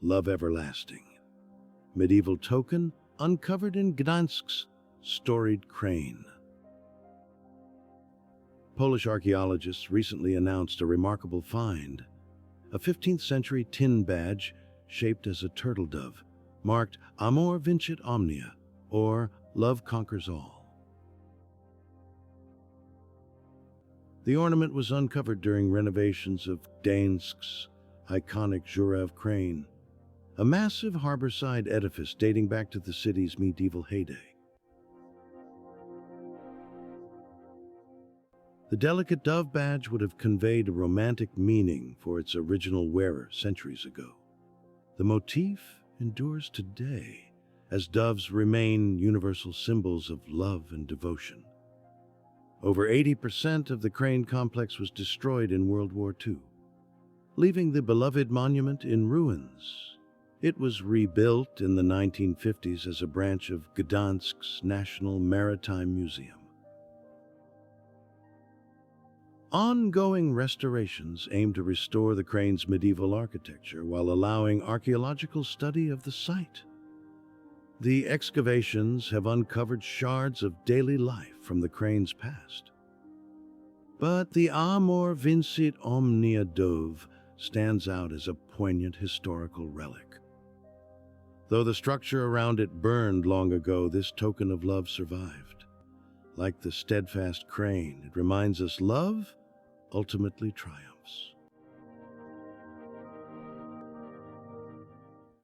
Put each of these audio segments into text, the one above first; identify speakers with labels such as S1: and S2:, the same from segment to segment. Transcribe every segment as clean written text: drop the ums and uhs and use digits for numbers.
S1: love everlasting. Medieval token uncovered in Gdańsk's Storied Crane. Polish archaeologists recently announced a remarkable find. A 15th century tin badge shaped as a turtle dove marked Amor Vincit Omnia, or Love Conquers All. The ornament was uncovered during renovations of Gdańsk's iconic Żuraw Crane, a massive harborside edifice dating back to the city's medieval heyday. The delicate dove badge would have conveyed a romantic meaning for its original wearer centuries ago. The motif endures today, as doves remain universal symbols of love and devotion. Over 80% of the crane complex was destroyed in World War II, leaving the beloved monument in ruins. It was rebuilt in the 1950s as a branch of Gdańsk's National Maritime Museum. Ongoing restorations aim to restore the crane's medieval architecture while allowing archaeological study of the site. The excavations have uncovered shards of daily life from the crane's past. But the Amor Vincit Omnia dove stands out as a poignant historical relic. Though the structure around it burned long ago, this token of love survived. Like the steadfast crane, it reminds us love ultimately triumphs.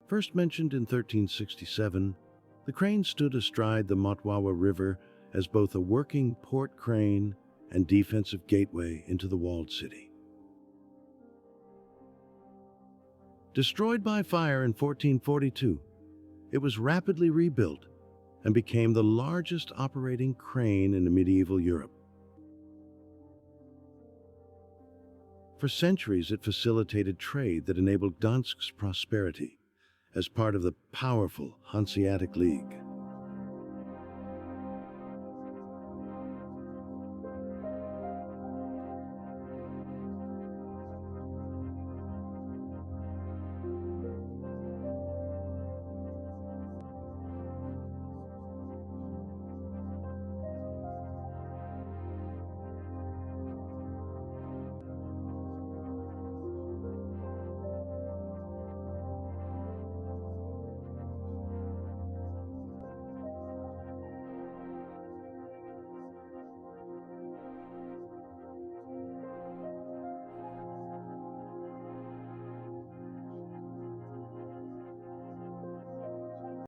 S1: First mentioned in 1367, the crane stood astride the Motwawa River as both a working port crane and defensive gateway into the walled city. Destroyed by fire in 1442, it was rapidly rebuilt and became the largest operating crane in medieval Europe. For centuries, it facilitated trade that enabled Gdańsk's prosperity as part of the powerful Hanseatic League.